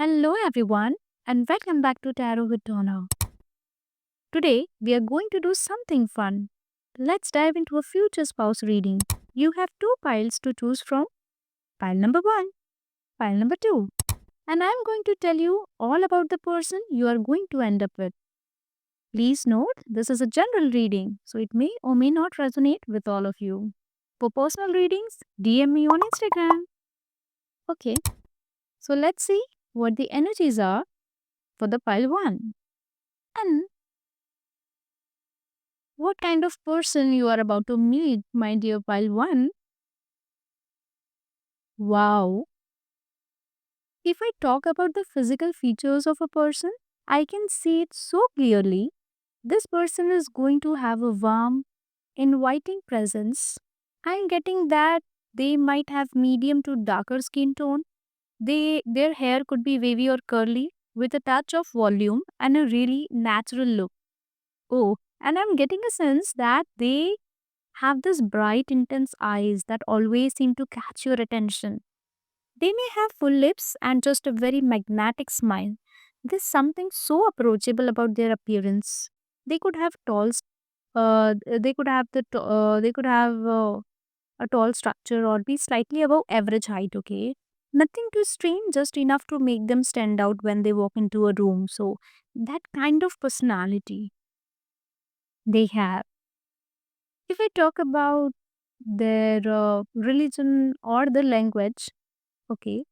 Hello, everyone, and welcome back to Tarot with Donna. Today, we are going to do something fun. Let's dive into a future spouse reading. You have two piles to choose from, pile number one, pile number two, and I'm going to tell you all about the person you are going to end up with. Please note, this is a general reading, so it may or may not resonate with all of you. For personal readings, DM me on Instagram. Okay, so let's see what the energies are for the pile one. And what kind of person you are about to meet, my dear pile one? Wow. If I talk about the physical features of a person, I can see it so clearly. This person is going to have a warm, inviting presence. I'm getting that they might have medium to darker skin tone. Their hair could be wavy or curly with a touch of volume and a really natural look. Oh, and I'm getting a sense that they have this bright, intense eyes that always seem to catch your attention. They may have full lips and just a very magnetic smile. There's something so approachable about their appearance. They could have they could have a tall structure or be slightly above average height. Okay, nothing too strange, just enough to make them stand out when they walk into a room. So that kind of personality they have. If I talk about their religion or the language, okay,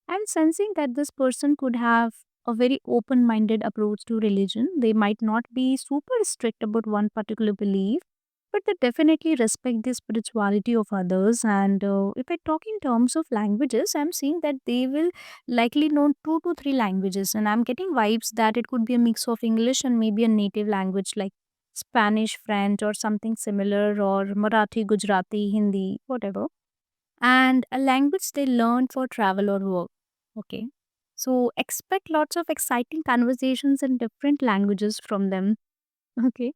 I'm sensing that this person could have a very open minded approach to religion. They might not be super strict about one particular belief, but they definitely respect the spirituality of others. And if I talk in terms of languages, I'm seeing that they will likely know 2 to 3 languages. And I'm getting vibes that it could be a mix of English and maybe a native language like Spanish, French, or something similar, or Marathi, Gujarati, Hindi, whatever, and a language they learn for travel or work. Okay. So expect lots of exciting conversations in different languages from them. Okay.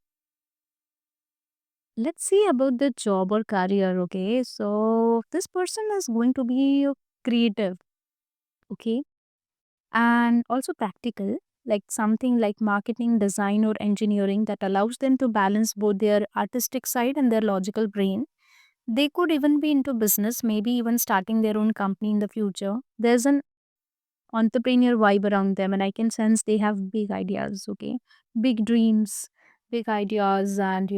Let's see about the job or career. Okay. So this person is going to be creative. Okay. And also practical, like something like marketing, design, or engineering that allows them to balance both their artistic side and their logical brain. They could even be into business, maybe even starting their own company in the future. There's an entrepreneur vibe around them, and I can sense they have big ideas. Okay, big dreams, big ideas, and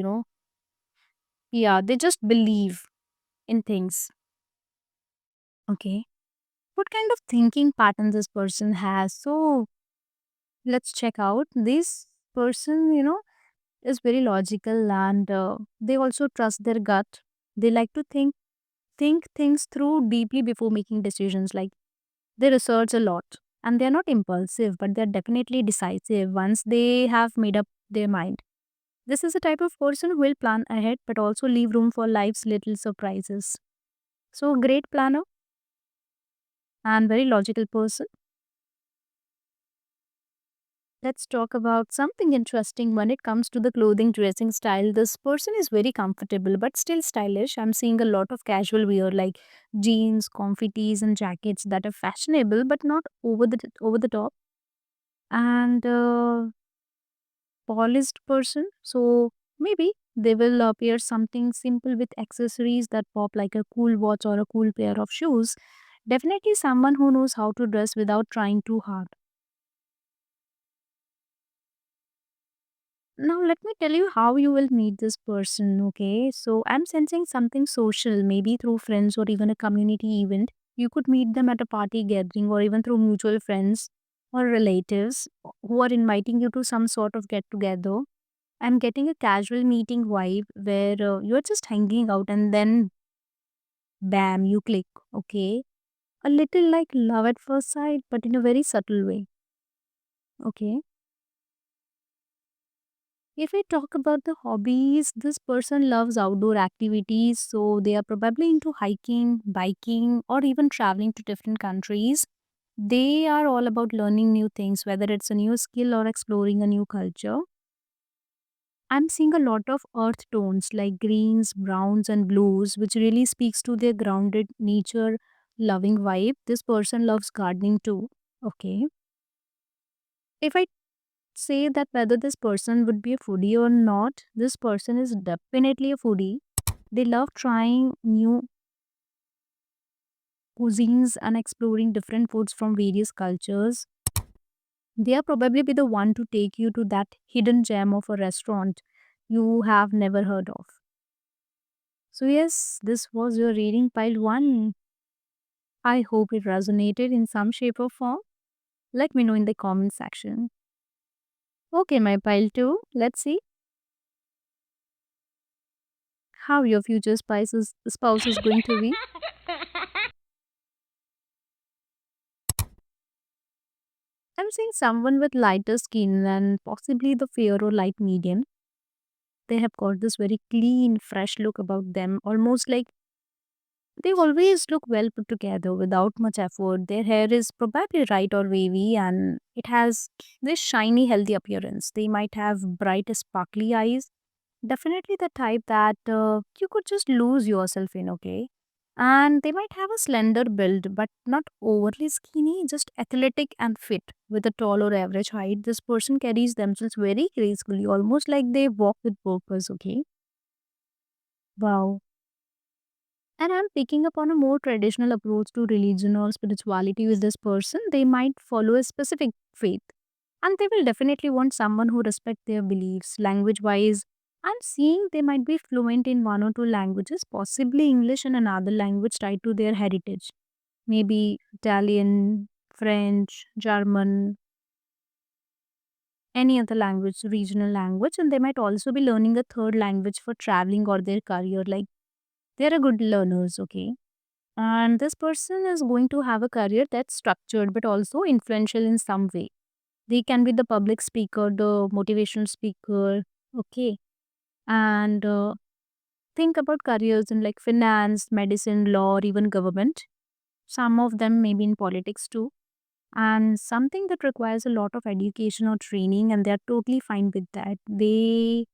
yeah, they just believe in things. Okay, what kind of thinking pattern this person has? So let's check out this person. Is very logical, and they also trust their gut. They like to think things through deeply before making decisions. Like, they research a lot, and they're not impulsive, but they're definitely decisive once they have made up their mind. This is a type of person who will plan ahead but also leave room for life's little surprises. So, great planner and very logical person. Let's talk about something interesting when it comes to the clothing dressing style. This person is very comfortable but still stylish. I'm seeing a lot of casual wear like jeans, comfy tees, and jackets that are fashionable but not over the top. And polished person. So maybe they will appear something simple with accessories that pop, like a cool watch or a cool pair of shoes. Definitely someone who knows how to dress without trying too hard. Now, let me tell you how you will meet this person. Okay, so I'm sensing something social, maybe through friends or even a community event. You could meet them at a party gathering or even through mutual friends or relatives who are inviting you to some sort of get together. I'm getting a casual meeting vibe where you're just hanging out and then bam, you click. Okay. A little like love at first sight, but in a very subtle way. Okay. If we talk about the hobbies, this person loves outdoor activities. So they are probably into hiking, biking, or even traveling to different countries. They are all about learning new things, whether it's a new skill or exploring a new culture. I'm seeing a lot of earth tones like greens, browns, and blues, which really speaks to their grounded nature loving vibe. This person loves gardening too. Okay. If I say that whether this person would be a foodie or not, this person is definitely a foodie. They love trying new cuisines and exploring different foods from various cultures. They are probably be the one to take you to that hidden gem of a restaurant you have never heard of. So, yes, this was your reading pile one. I hope it resonated in some shape or form. Let me know in the comment section. Okay, my pile two. Let's see how your future spouse is going to be. I'm seeing someone with lighter skin and possibly the fair or light medium. They have got this very clean, fresh look about them, almost like they always look well put together without much effort. Their hair is probably right or wavy and it has this shiny, healthy appearance. They might have bright, sparkly eyes. Definitely the type that you could just lose yourself in, okay? And they might have a slender build, but not overly skinny, just athletic and fit. With a tall or average height, this person carries themselves very gracefully, almost like they walk with purpose, okay? Wow. And I'm picking up on a more traditional approach to religion or spirituality with this person. They might follow a specific faith. And they will definitely want someone who respects their beliefs, language wise. I'm seeing they might be fluent in one or two languages, possibly English and another language tied to their heritage. Maybe Italian, French, German, any other language, regional language. And they might also be learning a third language for traveling or their career. Like they're a good learners, okay? And this person is going to have a career that's structured but also influential in some way. They can be the public speaker, the motivational speaker, okay? And think about careers in like finance, medicine, law, or even government. Some of them may be in politics too. And something that requires a lot of education or training, and they're totally fine with that. They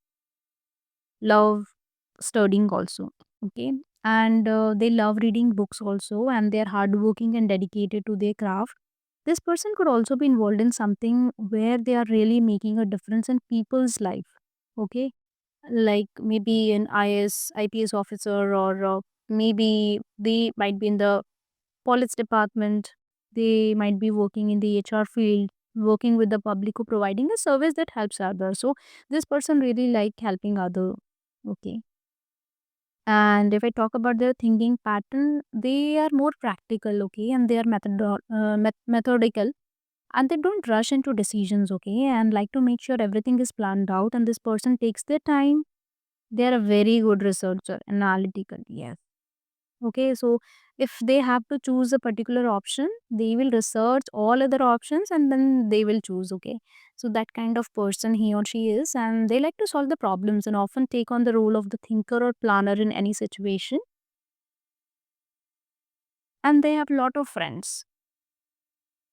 love studying also, okay? And they love reading books also, and they're hardworking and dedicated to their craft. This person could also be involved in something where they are really making a difference in people's life, okay? Like maybe an IPS officer, or maybe they might be in the police department. They might be working in the HR field, working with the public, or providing a service that helps others. So this person really like helping other, okay? And if I talk about their thinking pattern, they are more practical, okay? And they are methodical, and they don't rush into decisions, okay? And like to make sure everything is planned out, and this person takes their time. They are a very good researcher, analytical, yes. Okay, so if they have to choose a particular option, they will research all other options and then they will choose, okay? So that kind of person he or she is, and they like to solve the problems and often take on the role of the thinker or planner in any situation. And they have a lot of friends.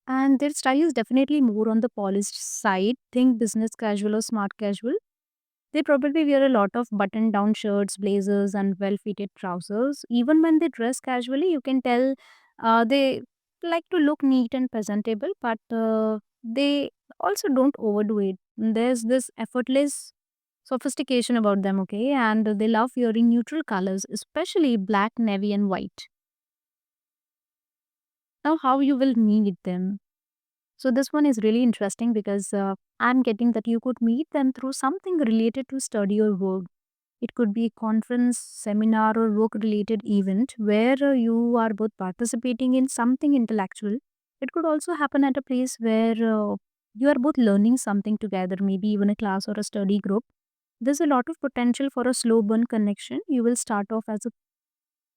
And their style is definitely more on the polished side. Think business casual or smart casual. They probably wear a lot of button down shirts, blazers, and well fitted trousers. Even when they dress casually, you can tell they like to look neat and presentable, but they also don't overdo it. There's this effortless sophistication about them, okay? And they love wearing neutral colors, especially black, navy, and white. Now, how you will meet them? So, this one is really interesting because I'm getting that you could meet them through something related to study or work. It could be a conference, seminar, or work related event where you are both participating in something intellectual. It could also happen at a place where you are both learning something together, maybe even a class or a study group. There's a lot of potential for a slow burn connection. You will start off as a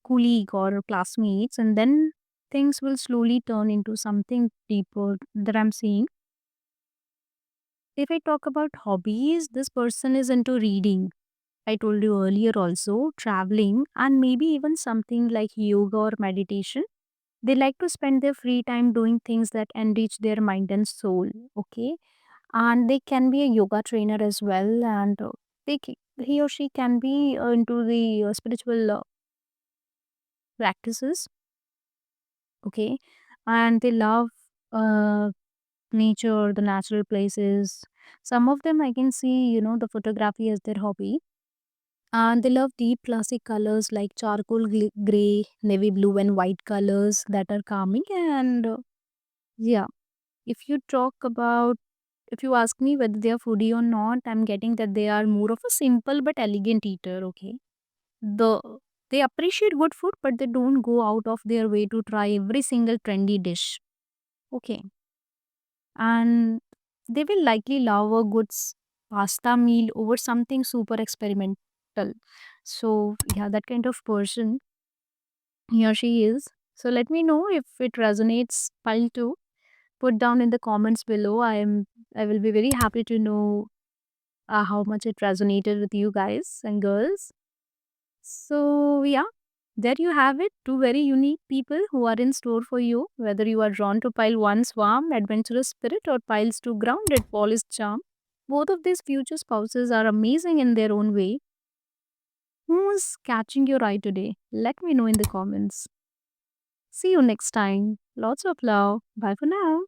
colleague or classmates, and then things will slowly turn into something deeper that I'm seeing. If I talk about hobbies, this person is into reading. I told you earlier also, traveling, and maybe even something like yoga or meditation. They like to spend their free time doing things that enrich their mind and soul. Okay. And they can be a yoga trainer as well. And he or she can be into the spiritual practices. Okay. And they love uh, nature, the natural places. Some of them I can see, the photography as their hobby. And they love deep classic colors like charcoal gray, navy blue, and white colors that are calming. And yeah, if you talk about, if you ask me whether they are foodie or not, I'm getting that they are more of a simple but elegant eater. Okay, the they appreciate good food, but they don't go out of their way to try every single trendy dish. Okay, and they will likely love a pasta meal over something super experimental. So yeah, that kind of person he or she is. So let me know if it resonates. Pile two. Put down in the comments below. I will be very happy to know how much it resonated with you guys and girls. So yeah, there you have it. Two very unique people who are in store for you. Whether you are drawn to pile one's warm, adventurous spirit or piles two grounded, polished charm, both of these future spouses are amazing in their own way. Who's catching your eye today? Let me know in the comments. See you next time. Lots of love. Bye for now.